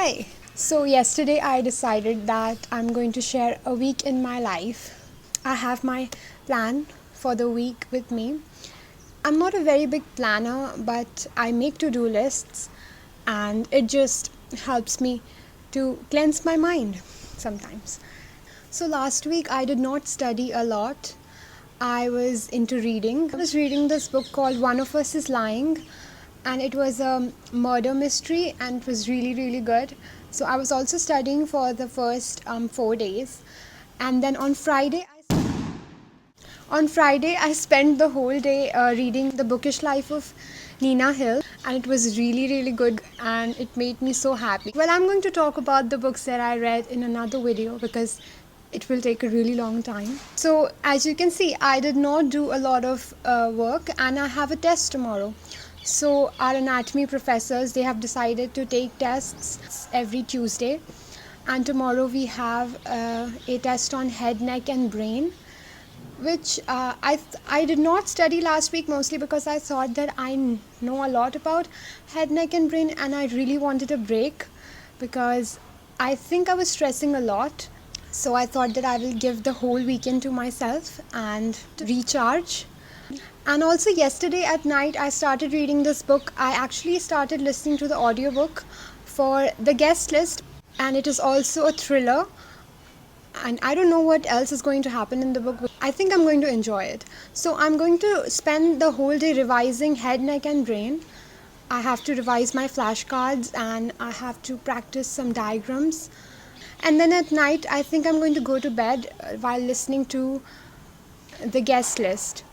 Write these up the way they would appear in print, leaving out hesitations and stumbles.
Hi! So yesterday I decided that I'm going to share a week in my life. I have my plan for the week with me. I'm not a very big planner, but I make to-do lists and it just helps me to cleanse my mind sometimes. So last week I did not study a lot. I was into reading. I was reading this book called One of Us is Lying, and it was a murder mystery and it was really good. So I was also studying for the first 4 days, and then on Friday I spent the whole day reading The Bookish Life of Nina Hill, and it was really good and it made me so happy. Well, I'm going to talk about the books that I read in another video because it will take a really long time. So as you can see, I did not do a lot of work and I have a test tomorrow. So our anatomy professors, they have decided to take tests every Tuesday, and tomorrow we have a test on head, neck and brain, which I did not study last week, mostly because I thought that I know a lot about head, neck and brain, and I really wanted a break because I think I was stressing a lot. So I thought that I will give the whole weekend to myself and recharge. And also yesterday at night I started reading this book. I actually started listening to the audiobook for The Guest List, and it is also a thriller. And I don't know what else is going to happen in the book, but I think I'm going to enjoy it. So I'm going to spend the whole day revising head, neck and brain. I have to revise my flashcards and I have to practice some diagrams. And then at night I think I'm going to go to bed while listening to The Guest List.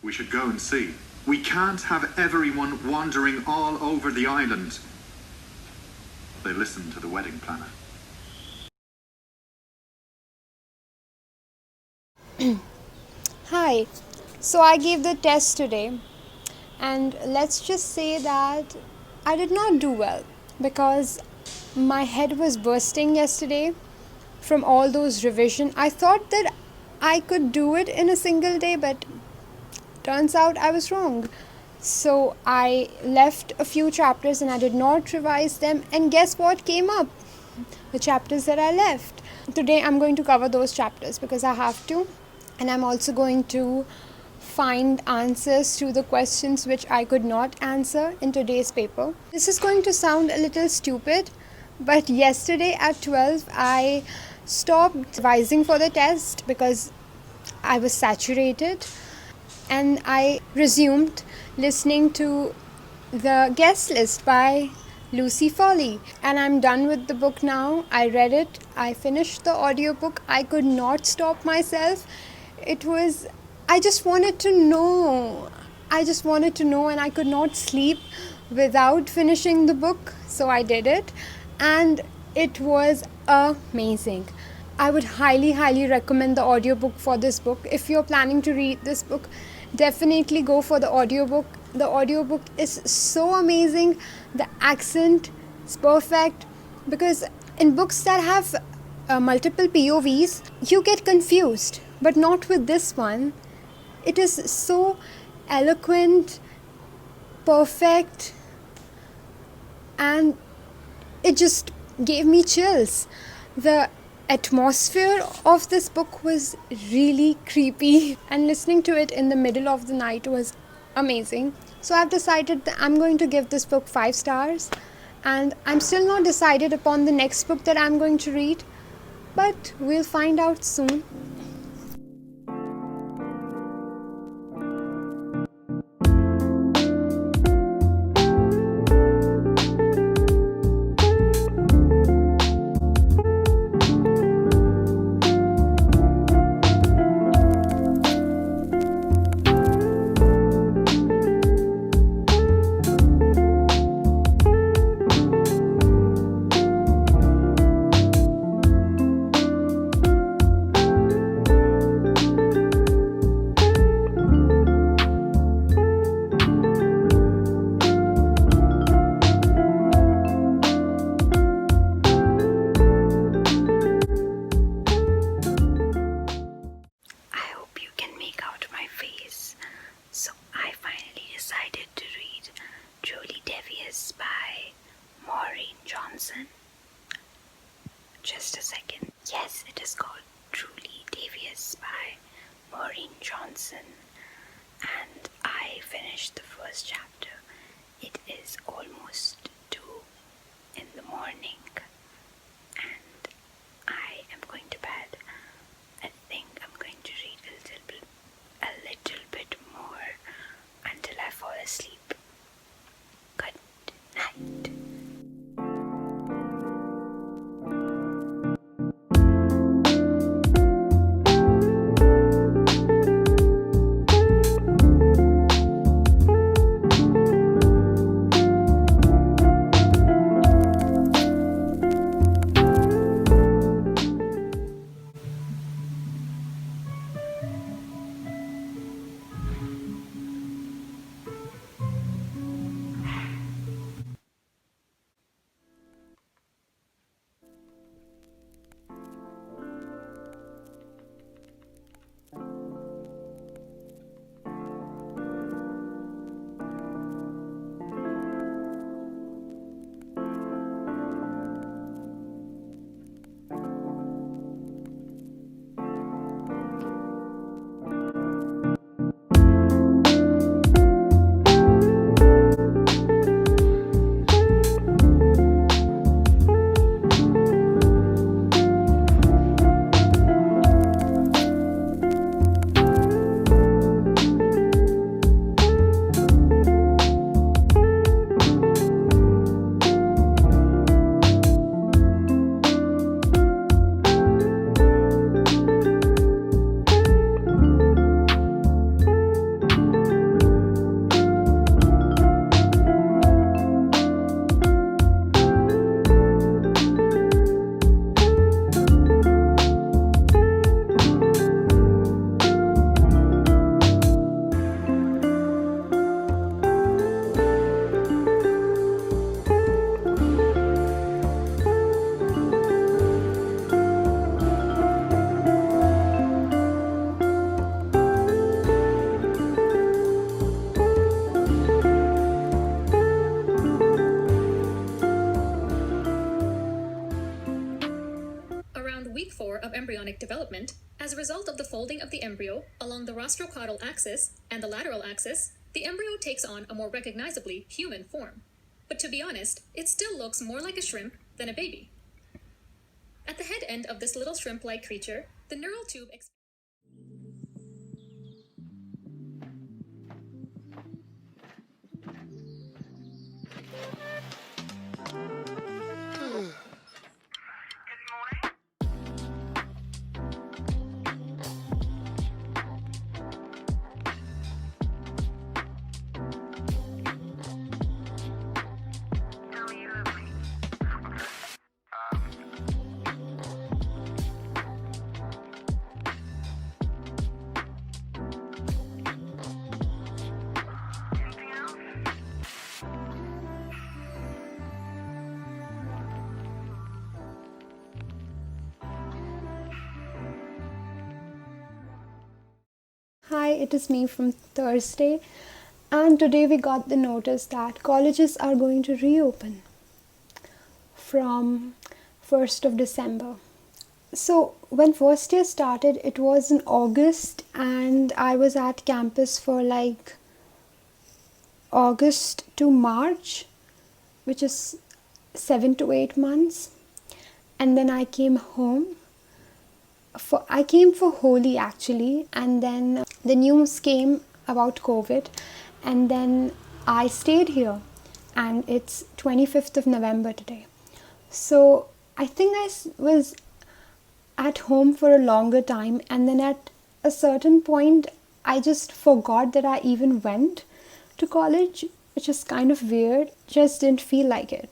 We should go and see. We can't have everyone wandering all over the island. They listened to the wedding planner. Hi. So I gave the test today, and let's just say that I did not do well because my head was bursting yesterday from all those revision. I thought that I could do it in a single day, but turns out I was wrong. So I left a few chapters and I did not revise them, and guess what came up? The chapters that I left. Today I'm going to cover those chapters because I have to, and I'm also going to find answers to the questions which I could not answer in today's paper. This is going to sound a little stupid, but yesterday at 12 I stopped revising for the test because I was saturated, and I resumed listening to The Guest List by Lucy Foley, and I'm done with the book now. I read it, I finished the audiobook. I could not stop myself. I just wanted to know, and I could not sleep without finishing the book, so I did it, and it was amazing. I would highly recommend the audiobook for this book. If you're planning to read this book, definitely go for the audiobook. The audiobook is so amazing. The accent is perfect, because in books that have multiple POVs, you get confused, but not with this one. It is so eloquent, perfect, and it just gave me chills. The atmosphere of this book was really creepy, and listening to it in the middle of the night was amazing. So I've decided that I'm going to give this book 5 stars, and I'm still not decided upon the next book that I'm going to read, but we'll find out soon. Johnson, and I finished the first chapter. It is almost 2 in the morning, and I am going to bed. I think I'm going to read a little bit more until I fall asleep. Good night. Week 4 of embryonic development, as a result of the folding of the embryo along the rostrocaudal axis and the lateral axis, the embryo takes on a more recognizably human form. But to be honest, it still looks more like a shrimp than a baby. At the head end of this little shrimp-like creature, the neural tube Hi, it is me from Thursday, and today we got the notice that colleges are going to reopen from 1st of December. So when first year started, it was in August, and I was at campus for like August to March, which is 7 to 8 months, and then I came home. I came for Holi actually, and then the news came about COVID, and then I stayed here, and it's 25th of November today. So I think I was at home for a longer time, and then at a certain point I just forgot that I even went to college, which is kind of weird. Just didn't feel like it.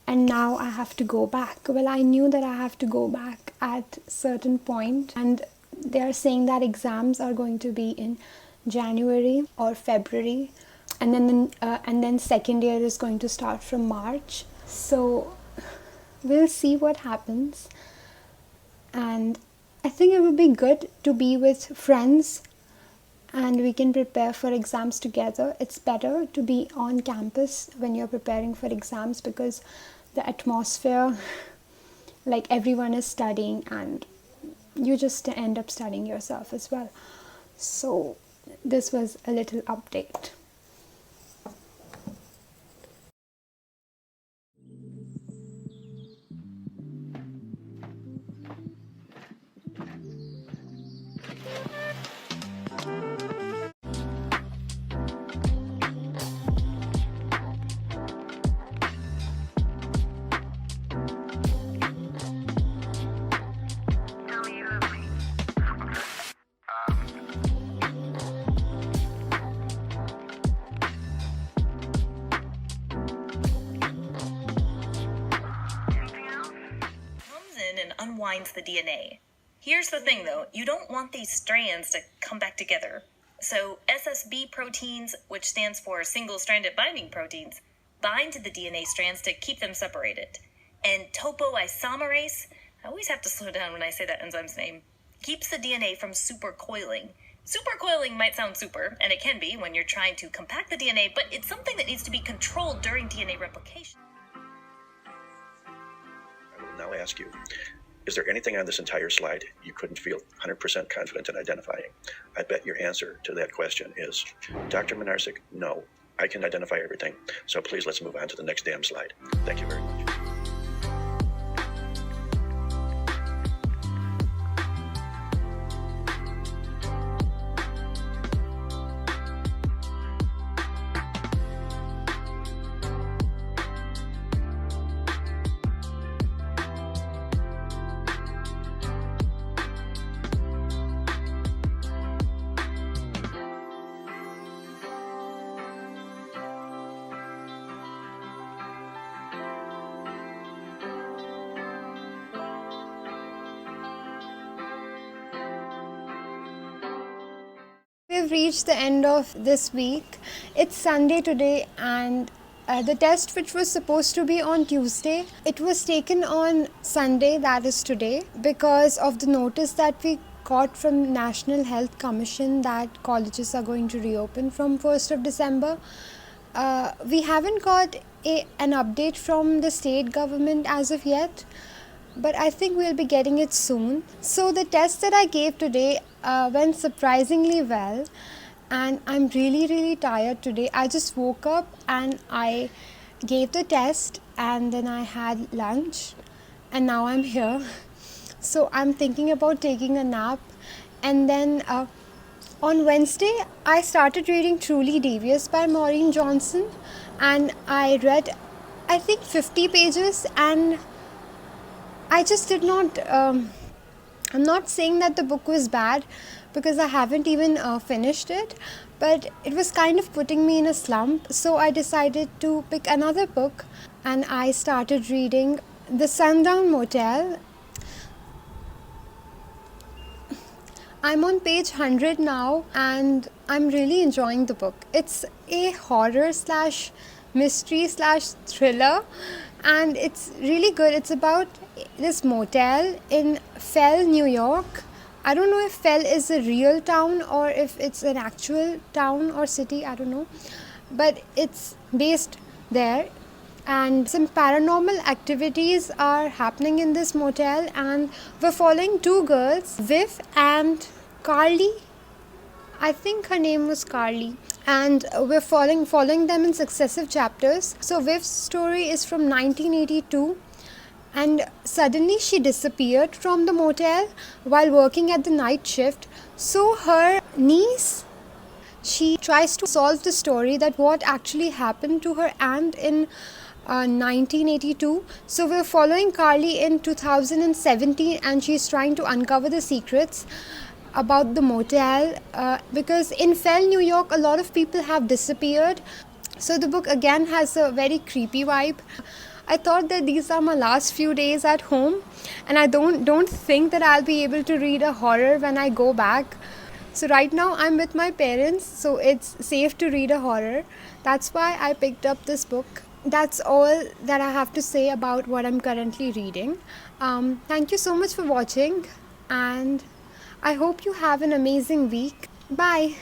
And now I have to go back. Well, I knew that I have to go back at a certain point, and they are saying that exams are going to be in January or February, and then second year is going to start from March. So we'll see what happens, and I think it would be good to be with friends and we can prepare for exams together. It's better to be on campus when you're preparing for exams because the atmosphere, like everyone is studying and you just end up studying yourself as well. So this was a little update. And unwinds the DNA. Here's the thing though, you don't want these strands to come back together. So SSB proteins, which stands for single-stranded binding proteins, bind to the DNA strands to keep them separated. And topoisomerase, I always have to slow down when I say that enzyme's name, keeps the DNA from supercoiling. Supercoiling might sound super, and it can be when you're trying to compact the DNA, but it's something that needs to be controlled during DNA replication. I will now ask you, is there anything on this entire slide you couldn't feel 100% confident in identifying? I bet your answer to that question is, Dr. Minarsik, no, I can identify everything. So please let's move on to the next damn slide. Thank you very much. We've reached the end of this week. It's Sunday today, and the test, which was supposed to be on Tuesday, it was taken on Sunday, that is today, because of the notice that we got from National Health Commission that colleges are going to reopen from 1st of December. We haven't got an update from the state government as of yet, but I think we'll be getting it soon. So the test that I gave today went surprisingly well, and I'm really tired today. I just woke up and I gave the test, and then I had lunch, and now I'm here. So I'm thinking about taking a nap, and then on Wednesday I started reading Truly Devious by Maureen Johnson, and I read I think 50 pages, and I just did not, I'm not saying that the book was bad because I haven't even finished it, but it was kind of putting me in a slump. So I decided to pick another book, and I started reading The Sundown Motel. I'm on page 100 now, and I'm really enjoying the book. It's a horror slash mystery slash thriller, and it's really good. It's about this motel in Fell, New York. I don't know if Fell is a real town or if it's an actual town or city, I don't know, but it's based there, and some paranormal activities are happening in this motel, and we're following two girls, Viv and Carly. I think her name was Carly, and we're following them in successive chapters. So Viv's story is from 1982, and suddenly she disappeared from the motel while working at the night shift. So her niece, she tries to solve the story that what actually happened to her aunt in 1982. So we're following Carly in 2017, and she's trying to uncover the secrets about the motel, because in Fell, New York, a lot of people have disappeared. So the book again has a very creepy vibe. I thought that these are my last few days at home, and I don't think that I'll be able to read a horror when I go back. So right now I'm with my parents, so it's safe to read a horror. That's why I picked up this book. That's all that I have to say about what I'm currently reading. Thank you so much for watching, and I hope you have an amazing week. Bye.